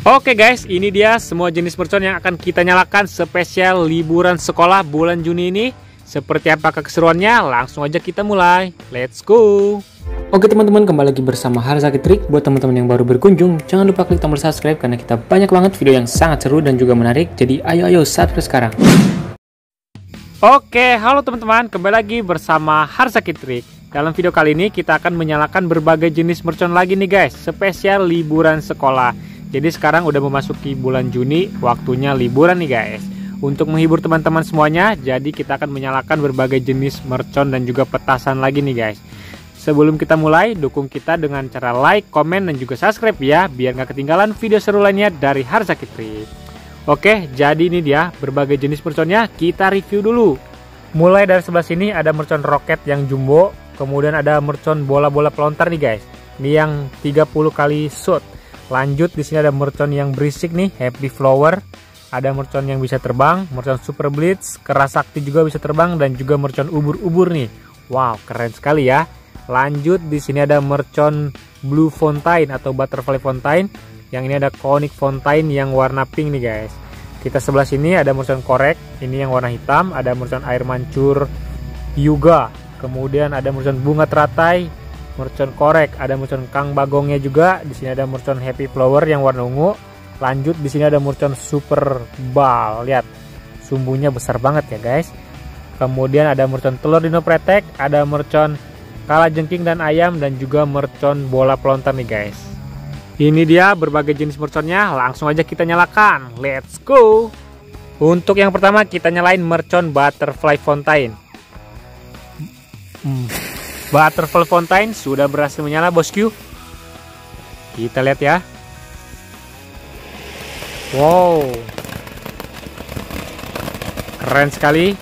Oke guys, ini dia semua jenis mercon yang akan kita nyalakan spesial liburan sekolah bulan Juni ini. Seperti apakah keseruannya? Langsung aja kita mulai. Let's go! Oke teman-teman, kembali lagi bersama Harzaki Trik. Buat teman-teman yang baru berkunjung, jangan lupa klik tombol subscribe karena kita banyak banget video yang sangat seru dan juga menarik. Jadi ayo subscribe sekarang. Oke, halo teman-teman, kembali lagi bersama Harzaki Trik. Dalam video kali ini kita akan menyalakan berbagai jenis mercon lagi nih guys, spesial liburan sekolah. Jadi sekarang udah memasuki bulan Juni, waktunya liburan nih guys. Untuk menghibur teman-teman semuanya, jadi kita akan menyalakan berbagai jenis mercon dan juga petasan lagi nih guys. Sebelum kita mulai, dukung kita dengan cara like, komen, dan juga subscribe ya, biar nggak ketinggalan video seru lainnya dari Harzaki Trik. Oke, jadi ini dia berbagai jenis merconnya, kita review dulu. Mulai dari sebelah sini ada mercon roket yang jumbo, kemudian ada mercon bola-bola pelontar nih guys. Ini yang 30 kali shoot. Lanjut di sini ada mercon yang berisik nih, Happy Flower. Ada mercon yang bisa terbang, mercon Super Blitz, keras sakti juga bisa terbang, dan juga mercon ubur-ubur nih. Wow, keren sekali ya. Lanjut di sini ada mercon Blue Fontaine atau Butterfly Fontaine. Yang ini ada Conic Fontaine yang warna pink nih guys. Kita sebelah sini ada mercon korek, ini yang warna hitam. Ada mercon air mancur Hyuga. Kemudian ada mercon bunga teratai, mercon korek, ada mercon Kang Bagongnya juga. Di sini ada mercon Happy Flower yang warna ungu. Lanjut di sini ada mercon Super Ball. Lihat, sumbunya besar banget ya guys. Kemudian ada mercon telur dino pretek, ada mercon kalajengking dan ayam, dan juga mercon bola pelontar nih guys. Ini dia berbagai jenis merconnya, langsung aja kita nyalakan. Let's go. Untuk yang pertama kita nyalain mercon Butterfly Fontaine. Butterfly Fontaine sudah berhasil menyala bosku. Kita lihat ya. Wow, keren sekali.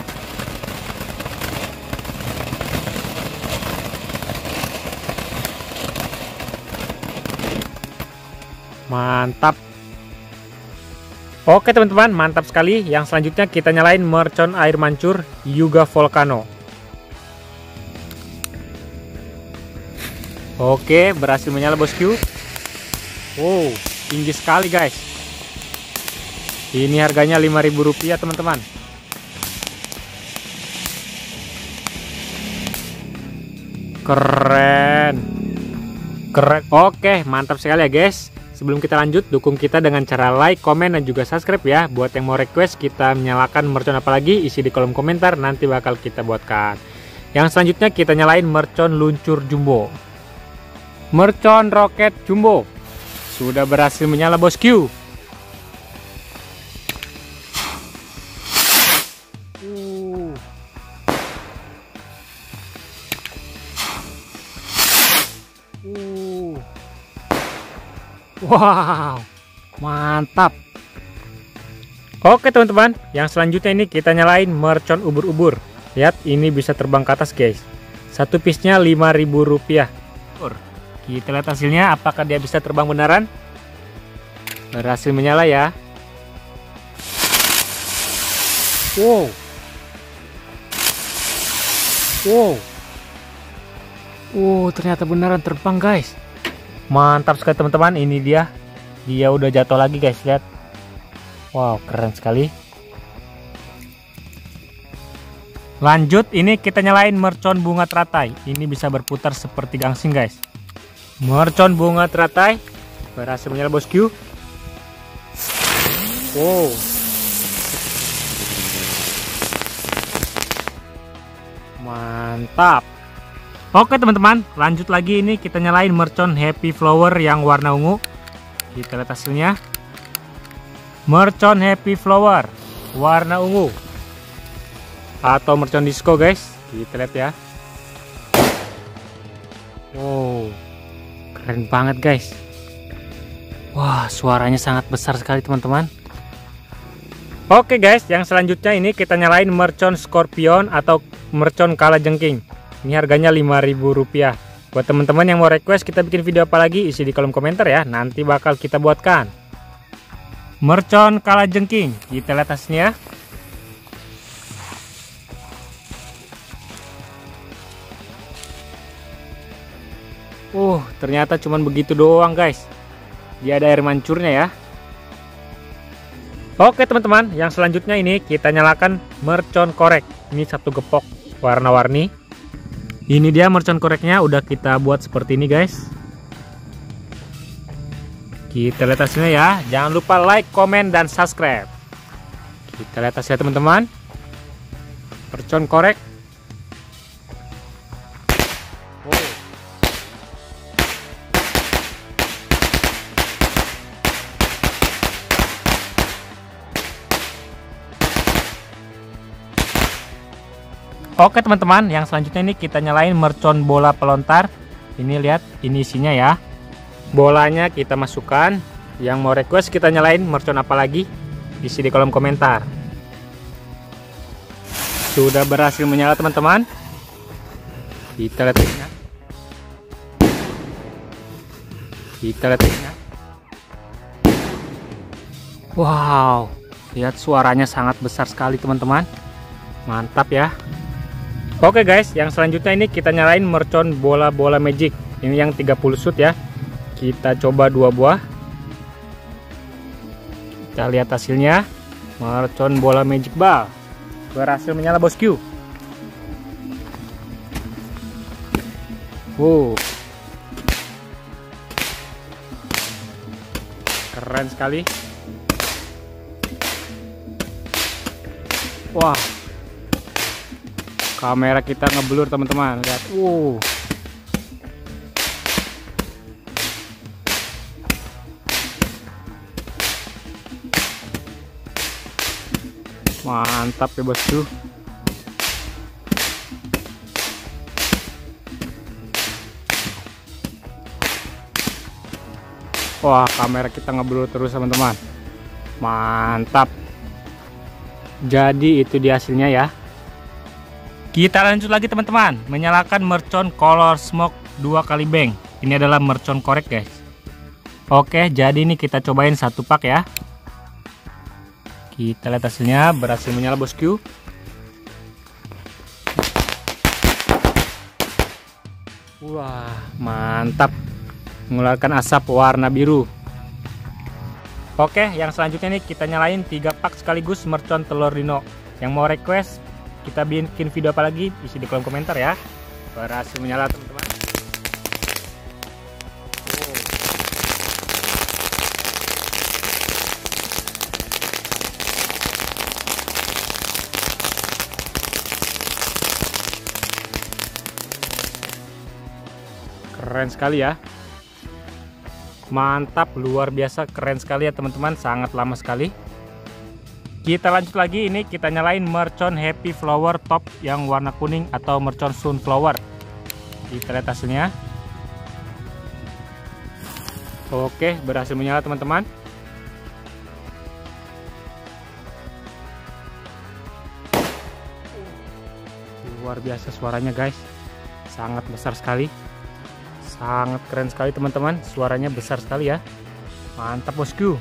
Mantap. Oke teman-teman, mantap sekali. Yang selanjutnya kita nyalain mercon air mancur Hyuga Volcano. Oke, berhasil menyala bosku. Wow, tinggi sekali guys. Ini harganya Rp5.000 teman-teman. Keren. Keren. Oke, mantap sekali ya guys. Sebelum kita lanjut, dukung kita dengan cara like, komen, dan juga subscribe ya. Buat yang mau request kita menyalakan mercon apa lagi, isi di kolom komentar, nanti bakal kita buatkan. Yang selanjutnya kita nyalain mercon luncur jumbo. Mercon roket jumbo sudah berhasil menyala bosku. Wow, mantap. Oke teman-teman, yang selanjutnya ini kita nyalain mercon ubur-ubur. Lihat, ini bisa terbang ke atas guys. Satu piece-nya Rp5.000. Kita lihat hasilnya, apakah dia bisa terbang beneran. Berhasil menyala ya. Wow. Wow. Ternyata beneran terbang guys. Mantap sekali teman-teman. Ini dia. Dia udah jatuh lagi guys, lihat. Wow, keren sekali. Lanjut, ini kita nyalain mercon bunga teratai. Ini bisa berputar seperti gangsing guys. Mercon bunga teratai berhasil menyala bosku. Wow. Mantap. Oke teman-teman, lanjut lagi, ini kita nyalain mercon Happy Flower yang warna ungu. Kita lihat hasilnya. Mercon Happy Flower warna ungu atau mercon disco guys. Kita lihat ya. Wow, keren banget guys. Wah, suaranya sangat besar sekali teman-teman. Oke guys, yang selanjutnya ini kita nyalain mercon Scorpion atau mercon kalajengking. Ini harganya Rp5.000. Buat teman-teman yang mau request kita bikin video apa lagi, isi di kolom komentar ya, nanti bakal kita buatkan. Mercon kalajengking, kita lihat hasilnya. Ternyata cuman begitu doang guys. Dia ada air mancurnya ya. Oke teman-teman, yang selanjutnya ini kita nyalakan mercon korek. Ini satu gepok warna-warni. Ini dia mercon koreknya, udah kita buat seperti ini guys. Kita lihat hasilnya ya. Jangan lupa like, komen, dan subscribe. Kita lihat hasilnya teman-teman. Mercon korek. Oke teman-teman, yang selanjutnya ini kita nyalain mercon bola pelontar. Ini lihat, ini isinya ya. Bolanya kita masukkan. Yang mau request kita nyalain mercon apa lagi, isi di kolom komentar. Sudah berhasil menyala teman-teman. Kita lihat hasilnya. Kita lihat hasilnya. Wow, lihat suaranya sangat besar sekali teman-teman. Mantap ya. Oke guys, yang selanjutnya ini kita nyalain mercon bola-bola magic. Ini yang 30 shoot ya. Kita coba 2 buah. Kita lihat hasilnya. Mercon bola magic ball berhasil menyala bosku. Wow, keren sekali. Wah, kamera kita ngeblur teman-teman, lihat. Mantap ya bosku. Wah, kamera kita ngeblur terus teman-teman. Mantap. Jadi itu dia hasilnya ya. Kita lanjut lagi teman-teman, menyalakan mercon color smoke 2 kali bang. Ini adalah mercon korek guys. Oke, jadi ini kita cobain 1 pak ya. Kita lihat hasilnya, berhasil menyala bosku. Wah, mantap. Mengeluarkan asap warna biru. Oke, yang selanjutnya nih kita nyalain 3 pak sekaligus mercon telur dino. Yang mau request kita bikin video apa lagi, isi di kolom komentar ya. Berhasil menyala teman-teman. Keren sekali ya. Mantap, luar biasa, keren sekali ya teman-teman, sangat lama sekali. Kita lanjut lagi, ini kita nyalain mercon happy flower top yang warna kuning atau mercon sunflower. Kita lihat hasilnya. Oke, berhasil menyala teman-teman. Luar biasa suaranya guys, sangat besar sekali. Sangat keren sekali teman-teman, suaranya besar sekali ya. Mantap bosku.